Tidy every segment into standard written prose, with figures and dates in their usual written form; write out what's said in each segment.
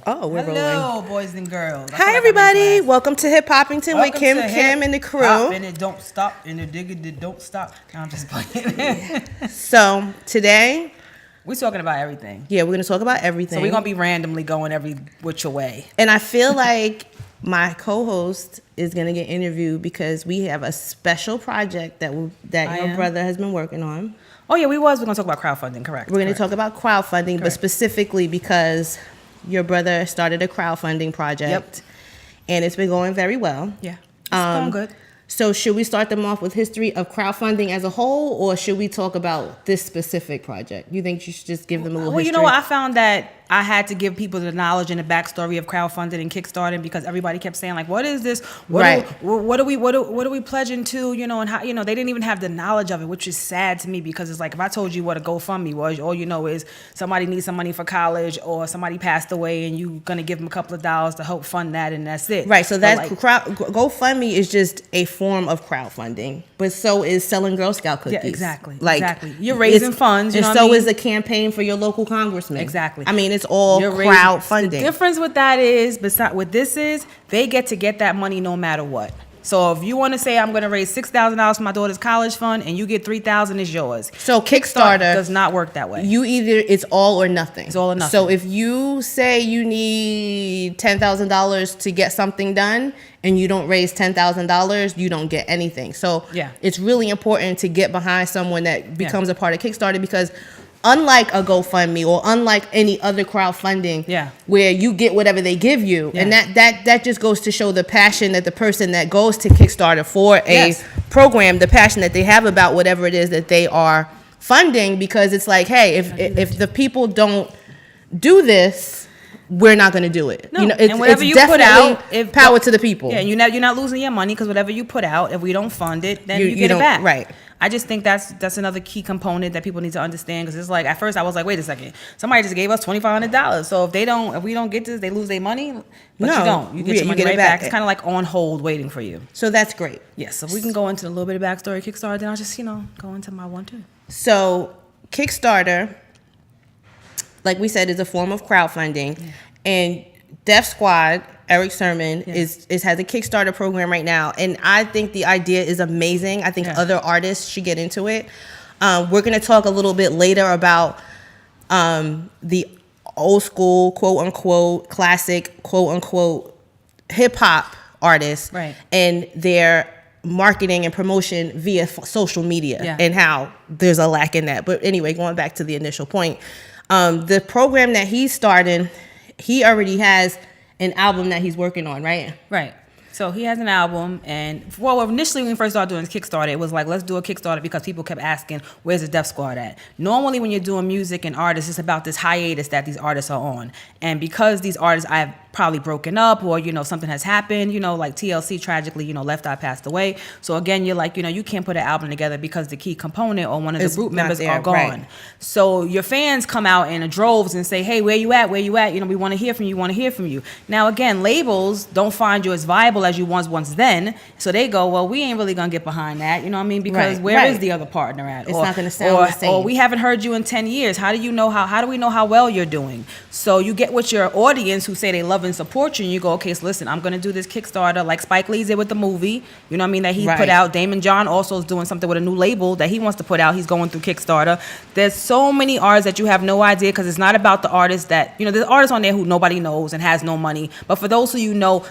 Oh, we're rolling. Hello, boys and girls. Hi, everybody. Welcome to Hippoppington with Kim and the crew. And it don't stop, and the digger don't stop. No, I'm just playing. So today, we're talking about everything. Yeah, we're going to talk about everything. So we're going to be randomly going every which way. And I feel like my co-host is going to get interviewed because we have a special project that your brother has been working on. Oh, yeah, we're going to talk about crowdfunding, correct. We're going to talk about crowdfunding, correct. But specifically because your brother started a crowdfunding project. Yep. And it's been going very well. Yeah, it's going good. So should we start them off with history of crowdfunding as a whole, or should we talk about this specific project? You think you should just give them a little history? Well, you know what? I found that I had to give people the knowledge and the backstory of crowdfunding and Kickstarting because everybody kept saying like, "What is this? What are we pledging to?" You know, and how they didn't even have the knowledge of it, which is sad to me because it's like if I told you what a GoFundMe was, all you know is somebody needs some money for college or somebody passed away and you're gonna give them a couple of dollars to help fund that, and that's it. Right. So that's GoFundMe is just a form of crowdfunding, but so is selling Girl Scout cookies. Yeah, exactly. Like exactly. You're raising funds, and so is a campaign for your local congressman. Exactly. I mean, it's all crowdfunding. The difference with that is, besides what this is, they get to get that money no matter what. So if you want to say I'm going to raise $6,000 for my daughter's college fund and you get $3,000 is yours. So Kickstarter does not work that way. It's all or nothing. It's all or nothing. So if you say you need $10,000 to get something done and you don't raise $10,000, you don't get anything. So it's really important to get behind someone that becomes a part of Kickstarter because unlike a GoFundMe or unlike any other crowdfunding where you get whatever they give you, and that just goes to show the passion that the person that goes to Kickstarter for a program, the passion that they have about whatever it is that they are funding, because it's like, hey, if the people don't do this, we're not going to do it. No. You know, and whatever you put out, power to the people. Yeah, and you're not losing your money because whatever you put out, if we don't fund it, then you get it back. Right. I just think that's another key component that people need to understand because it's like at first I was like, wait a second, somebody just gave us $2,500, so if we don't get this, they lose their money. But you don't. You get your money right back. It's kind of like on hold waiting for you. So that's great. Yes. So we can go into a little bit of backstory Kickstarter. Then I'll just go into my 1-2. So Kickstarter, like we said, is a form of crowdfunding, and Def Squad, Eric Sermon, has a Kickstarter program right now, and I think the idea is amazing. I think other artists should get into it. We're going to talk a little bit later about the old school, quote unquote, classic, quote unquote, hip hop artists and their marketing and promotion via social media and how there's a lack in that. But anyway, going back to the initial point, the program that he's starting, he already has an album that he's working on, right? Right. So he has an album, and initially when we first started doing Kickstarter, it was like, let's do a Kickstarter because people kept asking, where's the Def Squad at? Normally when you're doing music and artists, it's about this hiatus that these artists are on. And because these artists I've probably broken up or, something has happened, like TLC tragically, Left Eye passed away. So again, you're like, you can't put an album together because the key component or one of the group members are gone. Right. So your fans come out in droves and say, hey, where you at? We want to hear from you. Now, again, labels don't find you as viable as you once then. So they go, well, we ain't really going to get behind that. You know what I mean? Because where is the other partner at? It's not going to sound the same. Or we haven't heard you in 10 years. How do we know how well you're doing? So you get with your audience who say they love and support you, and you go, okay, so listen, I'm going to do this Kickstarter like Spike Lee did with the movie, that he put out. Damon John also is doing something with a new label that he wants to put out. He's going through Kickstarter. There's so many artists that you have no idea because it's not about the artists that, there's artists on there who nobody knows and has no money. But for those who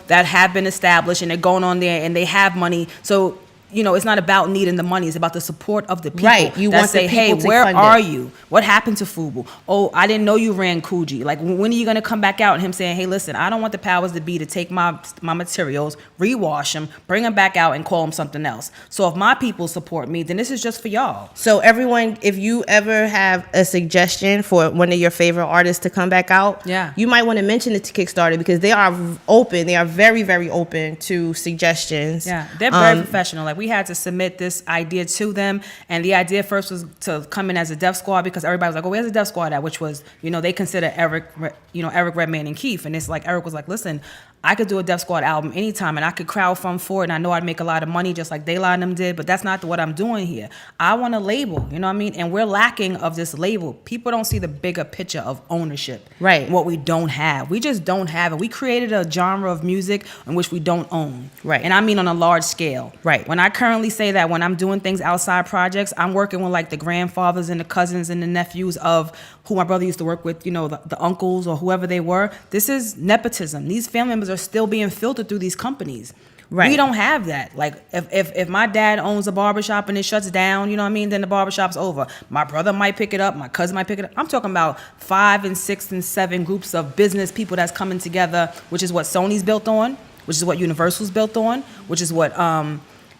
that have been established and they're going on there and they have money, so it's not about needing the money. It's about the support of the people. Right. You want say, the people hey, to where fund are it. you? What happened to Fubu? Oh, I didn't know you ran Coogee. Like, when are you going to come back out? And him saying, hey, listen, I don't want the powers that be to take my materials, rewash them, bring them back out and call them something else. So if my people support me, then this is just for y'all. So everyone, if you ever have a suggestion for one of your favorite artists to come back out, you might want to mention it to Kickstarter because they are open. They are very, very open to suggestions. Yeah, they're very professional. Like, we had to submit this idea to them, and the idea first was to come in as a Def Squad because everybody was like, oh, where's the Def Squad at? Which was, they consider Eric Redmayne and Keith, and it's like Eric was like, listen, I could do a Def Squad album anytime, and I could crowdfund for it, and I know I'd make a lot of money just like Daylight and them did, but that's not what I'm doing here. I want a label, you know what I mean? And we're lacking of this label. People don't see the bigger picture of ownership. Right. What we don't have. We just don't have it. We created a genre of music in which we don't own. Right. And I mean on a large scale. Right. When I currently say that when I'm doing things outside projects, I'm working with like the grandfathers and the cousins and the nephews of who my brother used to work with, you know, the uncles or whoever they were. This is nepotism. These family members are still being filtered through these companies. Right. We don't have that. Like if my dad owns a barbershop and it shuts down, you know what I mean, then the barbershop's over. My brother might pick it up, my cousin might pick it up. I'm talking about 5 and 6 and 7 groups of business people that's coming together, which is what Sony's built on, which is what Universal's built on, which is what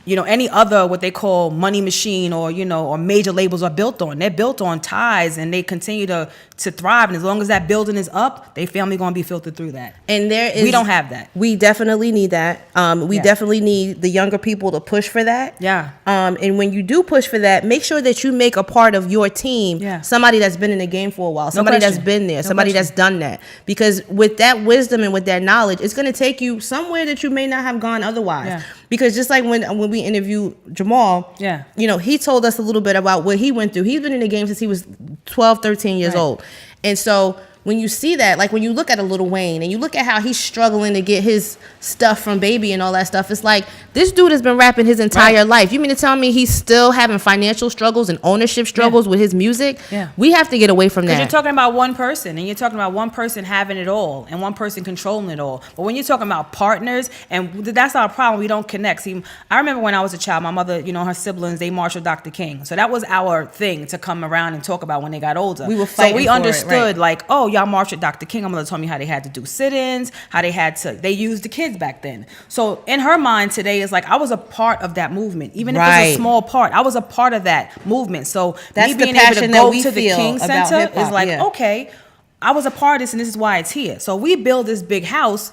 you know, any other what they call money machine or, you know, or major labels are built on. They're built on ties, and they continue to thrive. And as long as that building is up, they family going to be filtered through that. And we don't have that. We definitely need that. We definitely need the younger people to push for that. Yeah. And when you do push for that, make sure that you make a part of your team somebody that's been in the game for a while, somebody that's been there, somebody that's done that. Because with that wisdom and with that knowledge, it's going to take you somewhere that you may not have gone otherwise. Yeah. Because just like when we interviewed Jamal, you know, he told us a little bit about what he went through. He's been in the game since he was 12, 13 years old. And so when you see that, like when you look at a Lil Wayne and you look at how he's struggling to get his stuff from Baby and all that stuff, it's like this dude has been rapping his entire life. You mean to tell me he's still having financial struggles and ownership struggles with his music? Yeah. We have to get away from that. Because you're talking about one person, and you're talking about one person having it all and one person controlling it all. But when you're talking about partners, and that's our problem, we don't connect. See, I remember when I was a child, my mother, you know, her siblings, they marched with Dr. King. So that was our thing to come around and talk about when they got older. We were fighting so we for understood, it, like, oh, y'all marched with Dr. King. My mother told me how they had to do sit-ins, how they used the kids back then. So in her mind today is like, I was a part of that movement. Even if it's a small part, I was a part of that movement. So that's me being the passion able to go that we to the feel King about Center hip-hop, is like, okay, I was a part of this and this is why it's here. So we build this big house.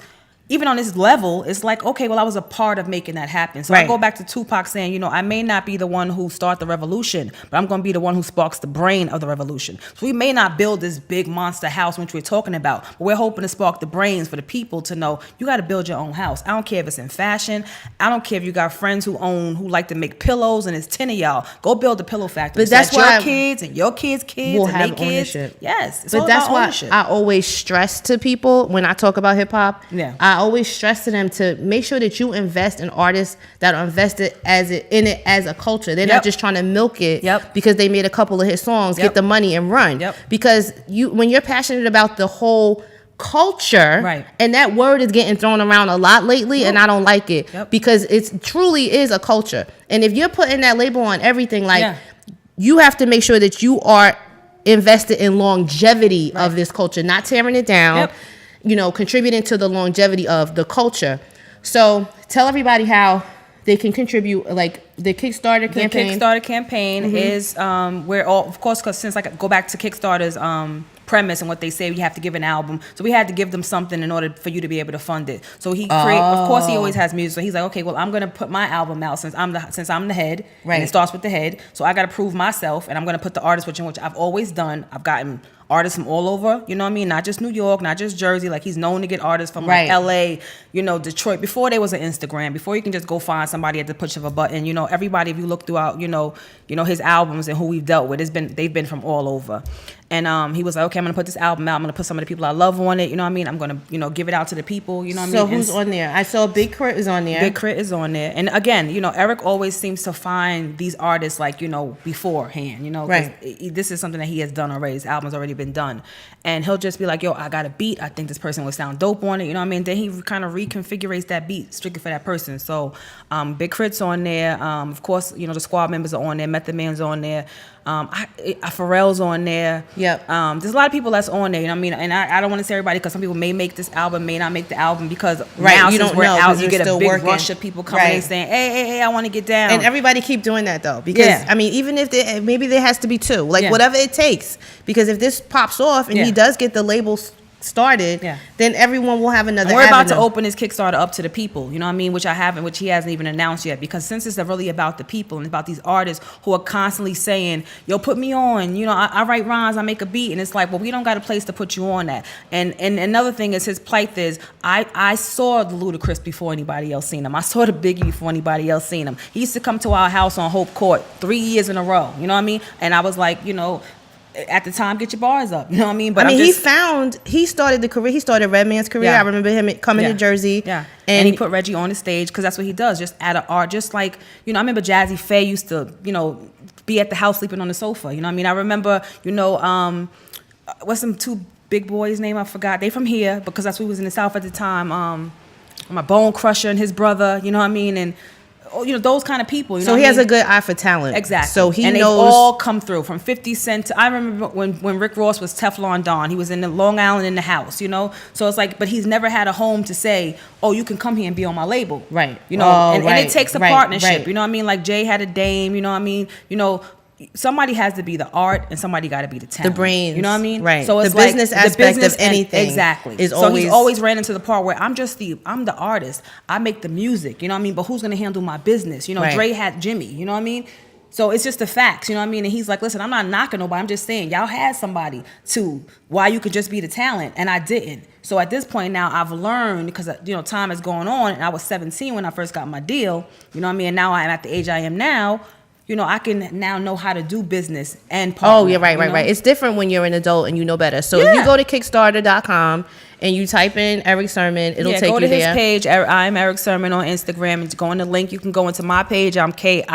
Even on this level, it's like, okay, well, I was a part of making that happen. So I go back to Tupac saying, you know, I may not be the one who started the revolution, but I'm going to be the one who sparks the brain of the revolution. So we may not build this big monster house, which we're talking about, but we're hoping to spark the brains for the people to know you got to build your own house. I don't care if it's in fashion. I don't care if you got friends who like to make pillows and it's 10 of y'all. Go build a pillow factory. But that's why your kids and your kids' kids will and have their kids. Ownership. Yes. It's but all that's about why ownership. I always stress to people when I talk about hip hop. Yeah. I always stress to them to make sure that you invest in artists that are invested in it as a culture. They're not just trying to milk it because they made a couple of hit songs, get the money and run. Because when you're passionate about the whole culture, and that word is getting thrown around a lot lately, and I don't like it because it truly is a culture. And if you're putting that label on everything, like you have to make sure that you are invested in longevity of this culture, not tearing it down. You know, contributing to the longevity of the culture. So tell everybody how they can contribute, like the Kickstarter campaign. The Kickstarter campaign is where all, of course, because since like go back to Kickstarter's premise and what they say, you have to give an album. So we had to give them something in order for you to be able to fund it. So he of course he always has music. So he's like, okay, well I'm gonna put my album out since I'm the head. And it starts with the head. So I gotta prove myself, and I'm gonna put the artist which I've always done. I've gotten artists from all over, you know what I mean? Not just New York, not just Jersey. Like he's known to get artists from like LA, you know, Detroit. Before there was an Instagram, before you can just go find somebody at the push of a button. You know, everybody, if you look throughout, you know his albums and who we've dealt with, they've been from all over. And he was like, okay, I'm gonna put this album out. I'm gonna put some of the people I love on it. You know what I mean? I'm gonna, give it out to the people. You know what I mean? So who's on there? I saw Big Crit is on there. Big Crit is on there. And again, Eric always seems to find these artists like, beforehand. This is something that he has done already. His album's already been done. And he'll just be like, yo, I got a beat. I think this person would sound dope on it. You know what I mean? Then he kind of reconfigurates that beat strictly for that person. So Big Crit's on there. Of course, the squad members are on there. Method Man's on there. Pharrell's on there. Yep. There's a lot of people that's on there. You know what I mean? And I don't want to say everybody because some people may make this album, may not make the album because now you since don't we're know, out, you get a big working. rush of people coming in saying, hey, I want to get down. And everybody keep doing that though, because I mean, even if maybe there has to be two, whatever it takes. Because if this pops off and he does get the label started, then everyone will have another. And we're avenue. about to open this Kickstarter up to the people, you know what I mean? Which he hasn't even announced yet. Because since it's really about the people and about these artists who are constantly saying, "Yo, put me on," you know, I write rhymes, I make a beat, and it's like, well, we don't got a place to put you on that. And another thing is his plight is, I saw the Ludacris before anybody else seen him. I saw the Biggie before anybody else seen him. He used to come to our house on Hope Court 3 years in a row, you know what I mean? And I was like, you know, at the time, get your bars up. You know what I mean? But he started the career. He started Redman's career. I remember him coming to Jersey. Yeah. And he put Reggie on the stage because that's what he does. Just add an art. Just like, you know, I remember Jazzy Faye used to, you know, be at the house sleeping on the sofa. You know what I mean? I remember, you know, what's them two big boys' name? I forgot. They from here because that's what was in the South at the time. My Bone Crusher and his brother. You know what I mean? And you know, those kind of people. You know, so he has a good eye for talent. Exactly. So he knows. And they all come through from 50 Cent to, I remember when Rick Ross was Teflon Don. He was in the Long Island in the house, you know. So it's like, but he's never had a home to say, oh, you can come here and be on my label. Right. You know, and it takes a partnership. You know what I mean? Like Jay had a Dame, you know what I mean? You know, somebody has to be the art and somebody got to be the talent. The brains. You know what I mean? Right. So it's the business aspect of anything. Exactly. So he's always ran into the part where I'm the artist. I make the music. You know what I mean? But who's going to handle my business? You know, Dre had Jimmy. You know what I mean? So it's just the facts, you know what I mean? And he's like, listen, I'm not knocking nobody. I'm just saying, y'all had somebody too. Why you could just be the talent, and I didn't. So at this point now, I've learned, because, you know, time is going on, and I was 17 when I first got my deal, you know what I mean? And now I'm at the age I am now. You know, I can now know how to do business and partner. Oh, yeah, right. It's different when you're an adult and you know better. So if you go to Kickstarter.com and you type in Eric Sermon, it'll take you there. Go to his page. I'm Eric Sermon on Instagram. And go on the link. You can go into my page. I'm Kae,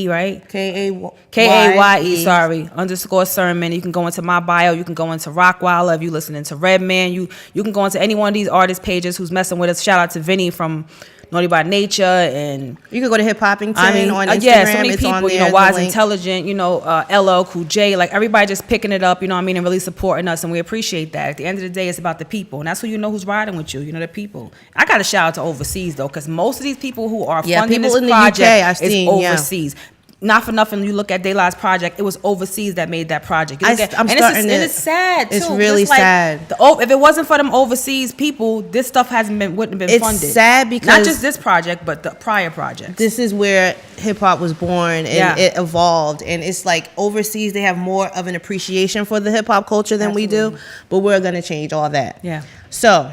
right? Kaye, sorry, _ Sermon. You can go into my bio. You can go into Rockwilder if you're listening to Redman. You can go into any one of these artist pages who's messing with us. Shout out to Vinny from Naughty by Nature, and you can go to Hippoppington on Instagram. Yeah, so many it's people, on there, you know, Wise Intelligent, you know, LL Cool J, like everybody just picking it up, you know what I mean, and really supporting us, and we appreciate that. At the end of the day, it's about the people, and that's who you know who's riding with you, you know, the people. I got to shout out to overseas though, because most of these people who are funding this project is overseas. Not for nothing, you look at De La's project, it was overseas that made that project. And it's sad, too. It's really sad. If it wasn't for them overseas people, this stuff wouldn't have been funded. It's sad because... Not just this project, but the prior projects. This is where hip-hop was born, and it evolved. And it's like overseas, they have more of an appreciation for the hip-hop culture than we do. But we're going to change all that. Yeah. So...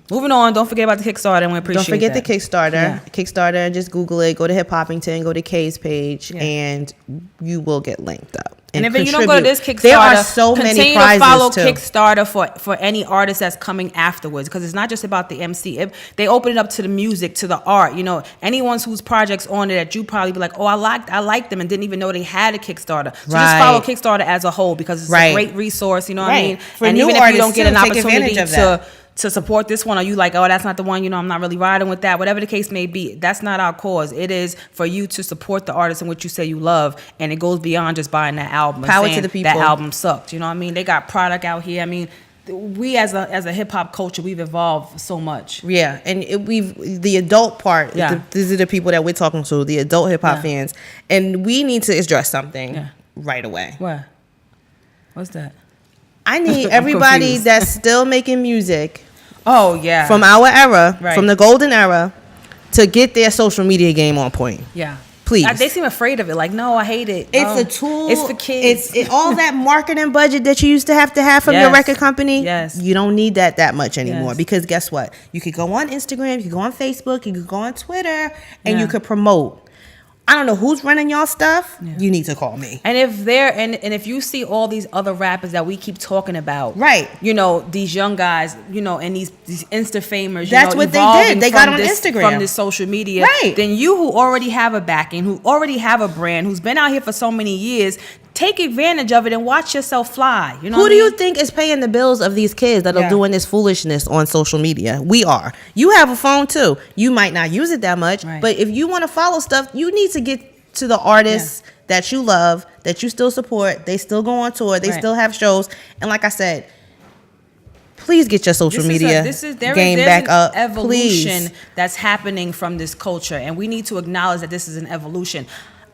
Moving on, don't forget about the Kickstarter, and we appreciate that. Don't forget the Kickstarter. Yeah. Kickstarter, just Google it, go to Hippoppington, go to Kay's page, and you will get linked up. And if you don't go to this Kickstarter, there are so many prizes to follow too. Kickstarter for any artist that's coming afterwards, because it's not just about the MC. They open it up to the music, to the art. You know, anyone whose project's on it that you probably be like, oh, I liked them, and didn't even know they had a Kickstarter. So just follow Kickstarter as a whole, because it's a great resource. You know what I mean? For and new even if you don't get an opportunity to support this one, or you like, oh, that's not the one, you know, I'm not really riding with that, whatever the case may be, that's not our cause. It is for you to support the artist in which you say you love, and it goes beyond just buying that album. Power to the people. That album sucked, you know what I mean? They got product out here. I mean, we as a hip hop culture, we've evolved so much. Yeah, and the adult part. Yeah. These are the people that we're talking to, the adult hip hop fans, and we need to address something right away. What? What's that? I need everybody that's still making music. Oh yeah. From our era, from the golden era, to get their social media game on point. Yeah. Please. They seem afraid of it. Like, no, I hate it. It's a tool. It's for kids. It's all that marketing budget that you used to have from your record company. Yes. You don't need that much anymore, because guess what? You could go on Instagram, you could go on Facebook, you could go on Twitter, and you could promote. I don't know who's running y'all stuff. Yeah. You need to call me. And if you see all these other rappers that we keep talking about, right? You know, these young guys, you know, and these Insta famers, that's what they did. They got on Instagram from this social media. Right. Then you, who already have a backing, who already have a brand, who's been out here for so many years, take advantage of it and watch yourself fly. You know, who do you think is paying the bills of these kids that are doing this foolishness on social media? We are. You have a phone too. You might not use it that much, but if you want to follow stuff, you need to get to the artists that you love, that you still support. They still go on tour. They still have shows. And like I said, please get your social media game back up. There's an evolution that's happening from this culture, and we need to acknowledge that this is an evolution.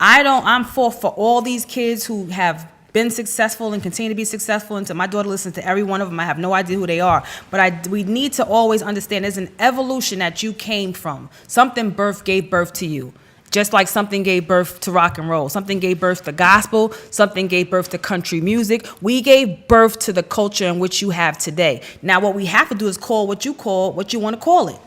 I'm for all these kids who have been successful and continue to be successful. And my daughter listens to every one of them. I have no idea who they are. But we need to always understand there's an evolution that you came from. Something gave birth to you. Just like something gave birth to rock and roll. Something gave birth to gospel. Something gave birth to country music. We gave birth to the culture in which you have today. Now what we have to do is call what you want to call it.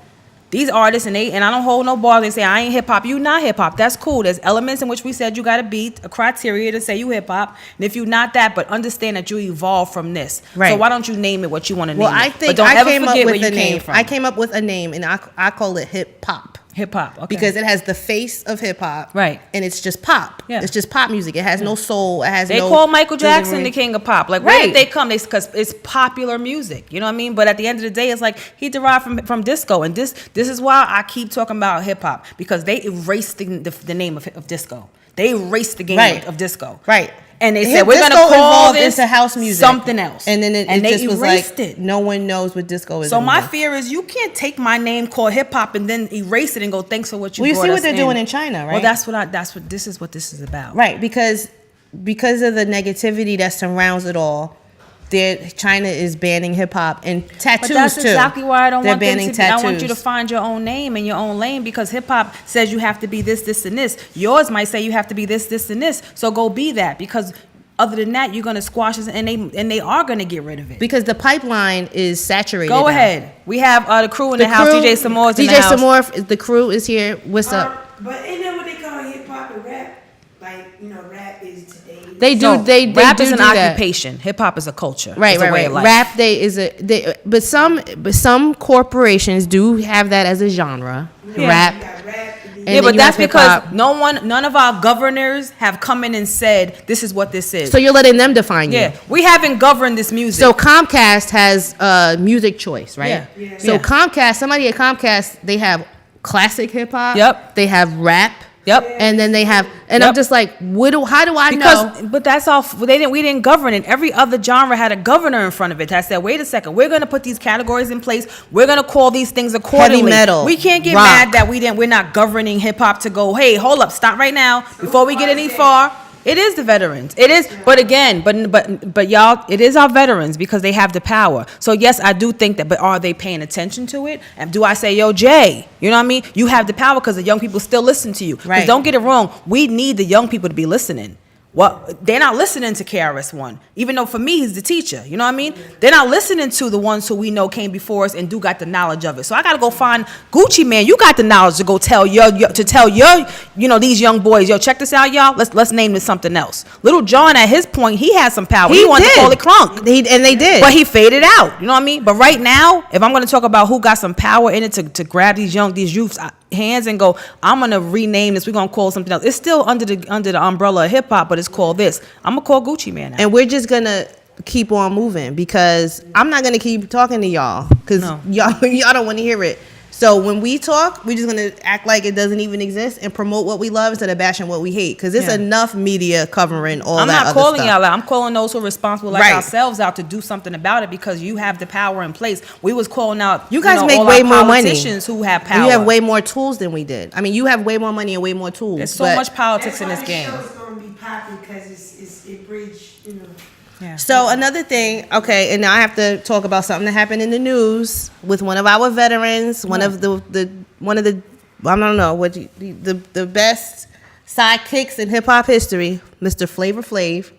These artists, and I don't hold no balls. They say, I ain't hip-hop. You not hip-hop. That's cool. There's elements in which we said you got to beat a criteria to say you hip-hop. And if you're not that, but understand that you evolved from this. Right. So why don't you name it what you want to name it? Well, I think I came up with a name. I came up with a name, and I call it hip-hop. Hip-hop, okay. Because it has the face of hip-hop. Right. And it's just pop. Yeah. It's just pop music. It has no soul. It has They call Michael Jackson the king of pop. Like, where did they come? Because it's popular music. You know what I mean? But at the end of the day, it's like he derived from disco. And this is why I keep talking about hip-hop. Because they erased the name of disco. They erased the game of disco. Right. And they said, we're going to call this into house music, something else. And then it they just was like, it. No one knows what disco is So anymore. my fear is you can't take my name called hip hop and then erase it and go, thanks for what you brought us in. Well, you see what they're doing in China, right? Well, this is what this is about. Right, because of the negativity that surrounds it all, China is banning hip hop and tattoos too. But that's exactly why I don't want them to. Tattoos. I want you to find your own name and your own lane, because hip hop says you have to be this, this, and this. Yours might say you have to be this, this, and this. So go be that, because other than that, you're gonna squash it, and they are gonna get rid of it. Because the pipeline is saturated. Go ahead. We have the crew in the house. DJ Samore's in the house. DJ Samore, the crew is here. What's up? But ain't that what they call hip hop and rap? Like, rap is today. They do. They rap do is an that. occupation. Hip hop is a culture. Right, it's a way of life. Rap but some corporations do have that as a genre. Yeah. Rap. Yeah, but that's because none of our governors have come in and said this is what this is. So you're letting them define you. Yeah, we haven't governed this music. So Comcast has music choice, right? Yeah. So Comcast, somebody at Comcast, they have classic hip hop. Yep. They have rap. Yep. And then they have, and I'm just like, how do I know? But that's all. We didn't govern it. Every other genre had a governor in front of it that said, wait a second, we're going to put these categories in place. We're going to call these things accordingly. Heavy metal. We can't get rock. mad that we're not governing hip hop to go, hey, hold up, stop right now before we get any far. It is the veterans. It is, but again, but y'all, it is our veterans because they have the power. So yes, I do think that, but are they paying attention to it? And do I say, yo, Jay, you know what I mean? You have the power because the young people still listen to you. Because don't get it wrong, we need the young people to be listening. Well, they're not listening to KRS-One, even though for me, he's the teacher. You know what I mean? They're not listening to the ones who we know came before us and do got the knowledge of it. So I got to go find Gucci Man. You got the knowledge to go tell your these young boys, yo, check this out, y'all. Let's name this something else. Little John, at his point, he had some power. He wanted to call it Crunk. And they did. But he faded out. You know what I mean? But right now, if I'm going to talk about who got some power in it to grab these youths' hands and go, I'm going to rename this. We're going to call it something else. It's still under the umbrella of hip hop, but it's called this. I'm going to call Gucci Man now. And we're just going to keep on moving because I'm not going to keep talking to y'all because y'all don't want to hear it. So when we talk, we're just going to act like it doesn't even exist and promote what we love instead of bashing what we hate. Because there's enough media covering all that other stuff. I'm not calling y'all out. I'm calling those who are responsible like ourselves out to do something about it because you have the power in place. We was calling out you guys make all way our more money. Politicians who have power. You have way more tools than we did. I mean, you have way more money and way more tools. There's so much politics in this game. That's why the show is going to be popular because it bridges, Yeah. So another thing, okay, and now I have to talk about something that happened in the news with one of our veterans, one of the I don't know what the best sidekicks in hip hop history, Mr. Flavor Flav.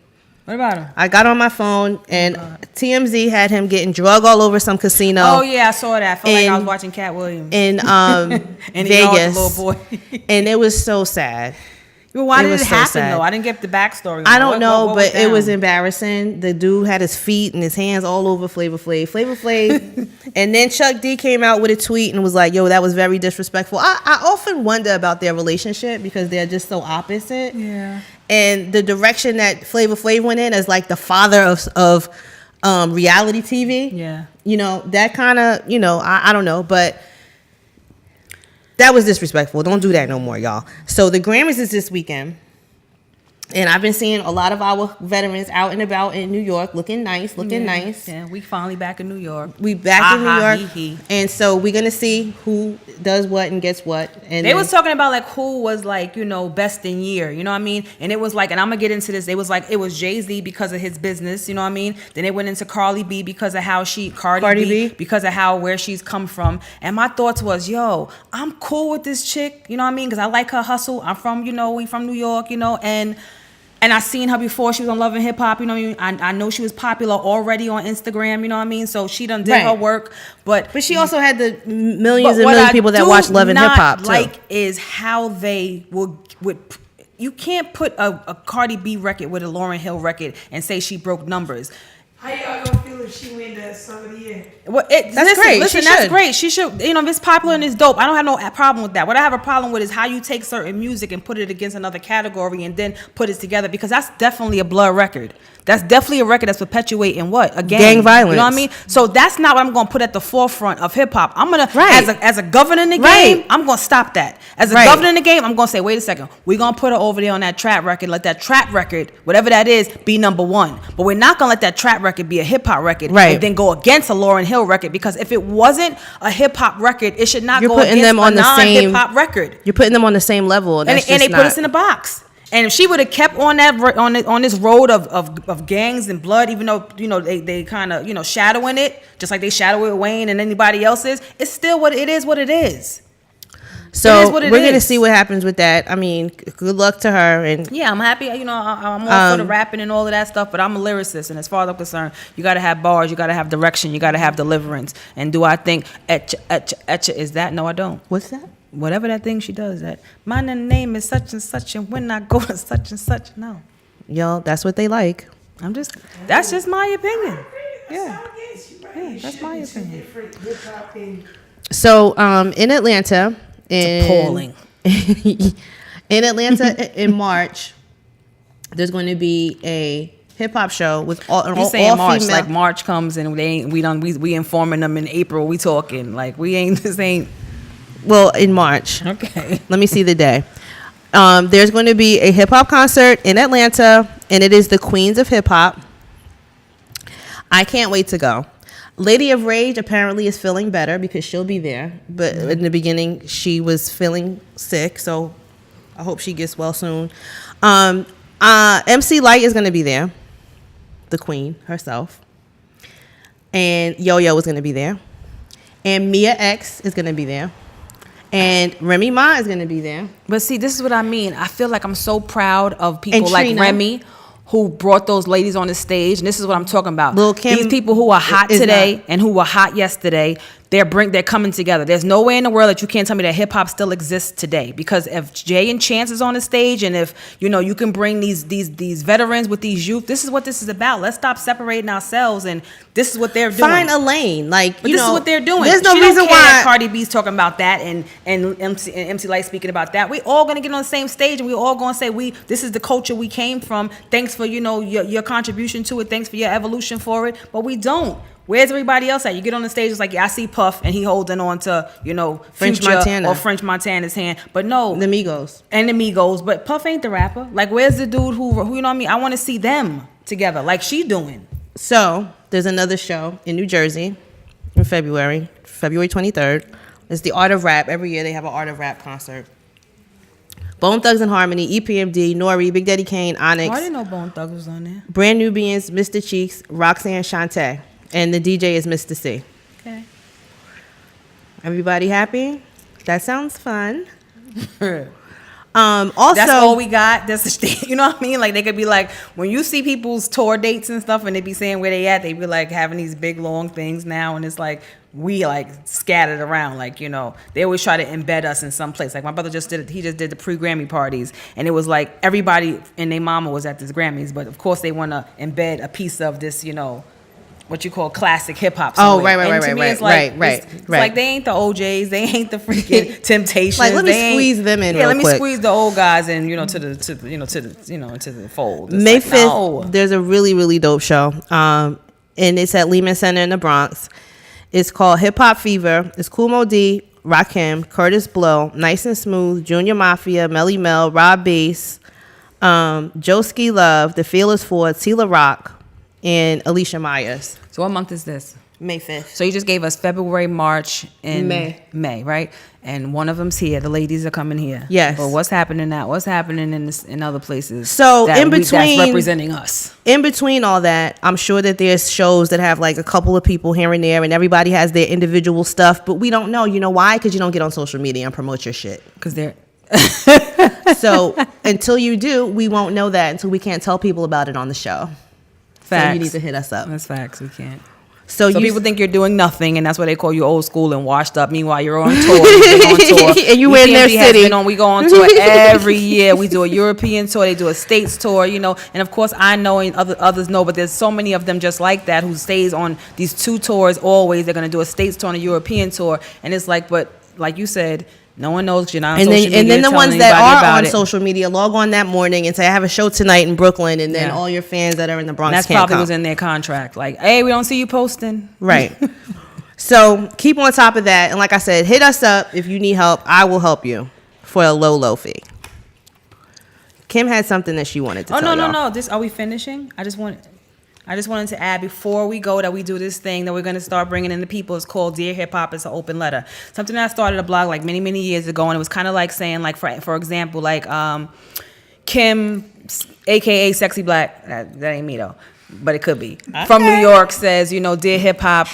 What about him? I got on my phone and TMZ had him getting drug all over some casino. Oh yeah, I saw that. I felt like I was watching Cat Williams in and Vegas. The little boy. And it was so sad. Well, why did it happen sad. though? I didn't get the backstory. I don't know, but it was embarrassing. The dude had his feet and his hands all over Flavor Flav. And then Chuck D came out with a tweet and was like, yo, that was very disrespectful. I often wonder about their relationship because they're just so opposite. Yeah. And the direction that Flavor Flav went in as like the father of reality TV. Yeah. That kind of, I don't know, but that was disrespectful. Don't do that no more, y'all. So the Grammys is this weekend. And I've been seeing a lot of our veterans out and about in New York looking nice. Yeah, we finally back in New York. We back in New York. Hee. And so we're going to see who does what and gets what. And they was talking about like who was like, best in year, you know what I mean? And it was like, and I'm going to get into this. They was like, it was Jay-Z because of his business, you know what I mean? Then they went into Cardi B because of how Cardi B because of where she's come from. And my thoughts was, I'm cool with this chick, you know what I mean? Because I like her hustle. I'm from, we from New York, and I seen her before. She was on Love and Hip Hop, you know what I mean? I know she was popular already on Instagram, you know what I mean? So she done did her work. But she also had the millions and millions of people that watch Love and Hip Hop, too. Like is how they would you can't put a Cardi B record with a Lauryn Hill record and say she broke numbers. How y'all gonna feel if she win the Song of the Year? Well, that's great. Listen, that's great. She should, if it's popular and it's dope, I don't have no problem with that. What I have a problem with is how you take certain music and put it against another category and then put it together, because that's definitely a blood record. That's definitely a record that's perpetuating what? A gang violence. You know what I mean? So that's not what I'm going to put at the forefront of hip hop. I'm going to, as a governor in the game, I'm going to stop that. As a governor in the game, I'm going to say, wait a second, we're going to put her over there on that trap record, let that trap record, whatever that is, be number one. But we're not going to let that trap record be a hip hop record and then go against a Lauryn Hill record, because if it wasn't a hip hop record, it should not go against them on a non-hip hop record. You're putting them on the same level. And they put us in a box. And if she would have kept on that on this road of gangs and blood, even though they kind of shadowing it, just like they shadow it with Wayne and anybody else's, it's still what it is. What it is. So we're gonna see what happens with that. I mean, good luck to her. And yeah, I'm happy. I'm all for the rapping and all of that stuff, but I'm a lyricist, and as far as I'm concerned, you got to have bars, you got to have direction, you got to have deliverance. And do I think etcha is that? No, I don't. What's that? Whatever that thing she does, that my name is such and such, and when I go to such and such, no. Yo, that's what they like. That's just my opinion. Yeah, that's my opinion. So, in Atlanta, it's appalling. In Atlanta, in March, there's going to be a hip hop show with all saying March, female. like March comes and we informing them in April. We talking like this ain't. Well, in March. Okay. Let me see the day. There's going to be a hip hop concert in Atlanta, and it is the Queens of Hip Hop. I can't wait to go. Lady of Rage apparently is feeling better because she'll be there. But in the beginning, she was feeling sick, so I hope she gets well soon. MC Lyte is going to be there, the queen herself. And Yo-Yo is going to be there. And Mia X is going to be there. And Remy Ma is going to be there. But see, this is what I mean. I feel like I'm so proud of people like Remy, who brought those ladies on the stage. And this is what I'm talking about. Lil' Kim, these people who are hot today and who were hot yesterday, they're coming together. There's no way in the world that you can't tell me that hip hop still exists today. Because if Jay and Chance is on the stage, and if you can bring these veterans with these youth, this is what this is about. Let's stop separating ourselves, and this is what they're doing. Find a lane, but this is what they're doing. There's no reason why Cardi B's talking about that and MC Lyte speaking about that. We all gonna get on the same stage, and we all gonna say this is the culture we came from. Thanks for your contribution to it. Thanks for your evolution for it. But we don't. Where's everybody else at? You get on the stage, it's like, I see Puff, and he holding on to, French Future Montana. or French Montana's hand. But no. The Migos. And the Migos. But Puff ain't the rapper. Like, where's the dude who you know what I mean? I want to see them together, like she doing. So, there's another show in New Jersey in February 23rd. It's the Art of Rap. Every year they have an Art of Rap concert. Bone Thugs and Harmony, EPMD, Nori, Big Daddy Kane, Onyx. Oh, I didn't know Bone Thugs was on there. Brand Nubians, Mr. Cheeks, Roxanne Shante. And the DJ is Mr. C. Okay. Everybody happy? That sounds fun. Also, that's all we got. That's you know what I mean? Like, they could be like, when you see people's tour dates and stuff, and they be saying where they at, they be like having these big long things now, and it's like we like scattered around. Like, they always try to embed us in some place. Like, my brother just did the pre-Grammy parties, and it was like everybody and their mama was at this Grammys, but of course they want to embed a piece of this, what you call classic hip hop. Oh, right. It's like they ain't the OJs, they ain't the freaking Temptations. Like, let me squeeze them in. Yeah, let me squeeze the old guys in, into the fold. It's May 5th, no. There's a really, really dope show, and it's at Lehman Center in the Bronx. It's called Hip Hop Fever. It's Kool Moe Dee, Rakim, Curtis Blow, Nice and Smooth, Junior Mafia, Melly Mel, Rob Bass, Joski Love, The Fearless Four, Tila Rock, and Alicia Myers. So what month is this? May 5th. So you just gave us February, March, and May, right? And one of them's here. The ladies are coming here. Yes. But what's happening now? What's happening in other places? So that's representing us. In between all that, I'm sure that there's shows that have like a couple of people here and there, and everybody has their individual stuff. But we don't know. You know why? Because you don't get on social media and promote your shit. Because they're. So until you do, we won't know that until we can't tell people about it on the show. Facts. So you need to hit us up. That's facts. We can't. So people think you're doing nothing, and that's why they call you old school and washed up. Meanwhile, you're on tour. And you in their city. We go on tour every year. We do a European tour. They do a States tour, and of course I know and others know, but there's so many of them just like that who stays on these 2 tours always. They're going to do a States tour and a European tour, and it's like, but like you said, no one knows you're not on social media. And then the ones that are on social media log on that morning and say, I have a show tonight in Brooklyn, and then all your fans that are in the Bronx that's can't probably come. was in their contract. Like, hey, we don't see you posting. Right. So keep on top of that. And like I said, hit us up if you need help. I will help you for a low fee. Kim had something that she wanted to tell y'all. No. Are we finishing? I just wanted to add before we go that we do this thing that we're going to start bringing in the people. It's called Dear Hip Hop. It's an open letter. Something that I started a blog like many years ago, and it was kind of like saying, like for example, like Kim, aka Sexy Black. That ain't me though, but it could be from New York. Says, Dear Hip Hop.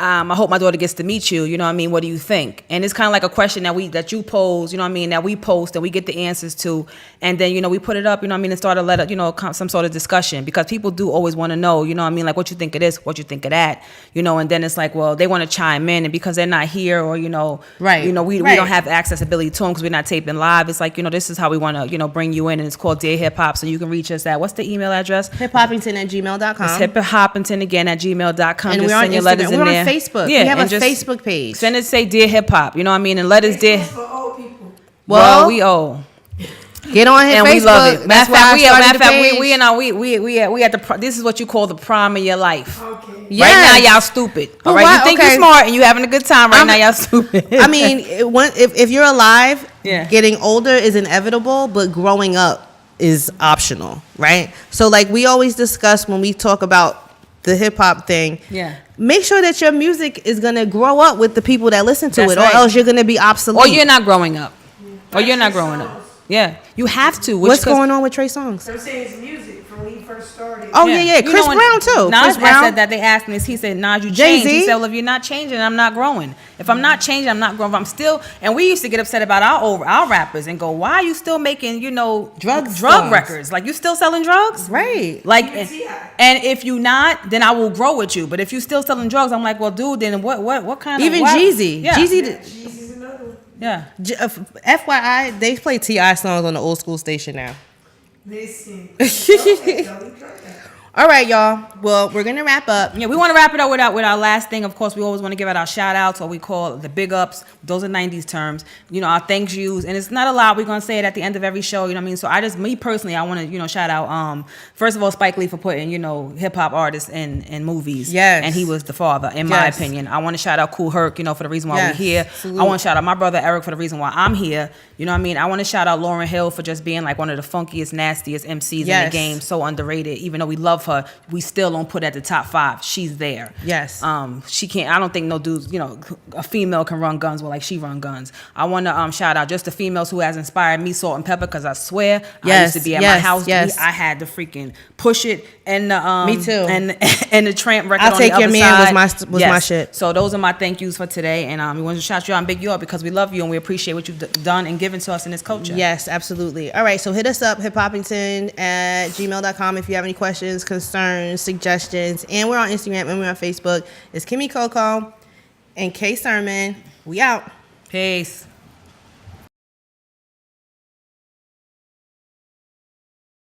I hope my daughter gets to meet you. You know what I mean? What do you think? And it's kind of like a question that you pose, that we post and we get the answers to. And then, we put it up, and start a letter, some sort of discussion, because people do always want to know, like what you think of this, what you think of that, and then it's like, well, they want to chime in, and because they're not here or, right. We don't have accessibility to them because we're not taping live. It's like, this is how we want to, bring you in, and it's called Dear Hip Hop. So you can reach us at, what's the email address? Hippoppington@gmail.com. It's Hippoppington again at gmail.com. And just we're on send your Instagram. letters in we're there. On Facebook. Yeah, we have a just Facebook page. Send it, say Dear Hip Hop. You know what I mean? And let us dear. For old people. Well, we old. Get on his and Facebook. we love it. That's why we at the. This is what you call the prime of your life. Okay. Yes. Right now, y'all stupid. All right, you think you're smart and you having a good time. Right now, y'all stupid. I mean, if you're alive, yeah. Getting older is inevitable, but growing up is optional, right? So, like we always discuss when we talk about the hip hop thing. Yeah. Make sure that your music is gonna grow up with the people that listen to That's it, right. or else you're gonna be obsolete. Or you're not growing up. Or you're not growing up. Yeah, you have to. What's going on with Trey Songz? I'm saying his music from when he first started. Oh yeah. Chris Brown too. Nas Chris Brown said that they asked me this. He said, "Nas, you Jay-Z. changed." He said, "Well, if you're not changing, I'm not growing. If I'm not changing, I'm not growing. If I'm still." And we used to get upset about our rappers and go, "Why are you still making drug records? Like you still selling drugs, right? Like, and if you not, then I will grow with you. But if you still selling drugs, I'm like, well, dude, then what kind of even Jeezy? Yeah. Jeezy's another one. Yeah. FYI, they play T.I. songs on the old school station now. Listen. All right, y'all. Well, we're gonna wrap up. Yeah, we want to wrap it up with our last thing. Of course, we always want to give out our shout outs, what we call the big ups. Those are 90s terms. Our thank yous. And it's not a lot. We're going to say it at the end of every show. You know what I mean? So me personally, I want to, shout out, first of all, Spike Lee for putting, hip hop artists in movies. Yes. And he was the father, in my opinion. I want to shout out Kool Herc, for the reason why we're here. Salute. I want to shout out my brother Eric for the reason why I'm here. You know what I mean? I want to shout out Lauryn Hill for just being like one of the funkiest, nastiest MCs in the game. So underrated. Even though we love her, we still don't put her at the top 5. She's there. Yes. She can't. I don't think no dudes. A female can run guns like she run guns. I want to shout out just the females who has inspired me, Salt and Pepper, because I swear I used to be at my house. I had to freaking push it and the me too. And the Tramp record. I'll on Take the Your other Man side. was my shit. So those are my thank yous for today, and we want to shout you out in Big York because we love you and we appreciate what you've done and given to us in this culture. Yes, absolutely. All right, so hit us up, hippoppington@gmail.com if you have any questions, concerns, suggestions, and we're on Instagram and we're on Facebook. It's Kimmy Coco and K Sermon. We out. Peace.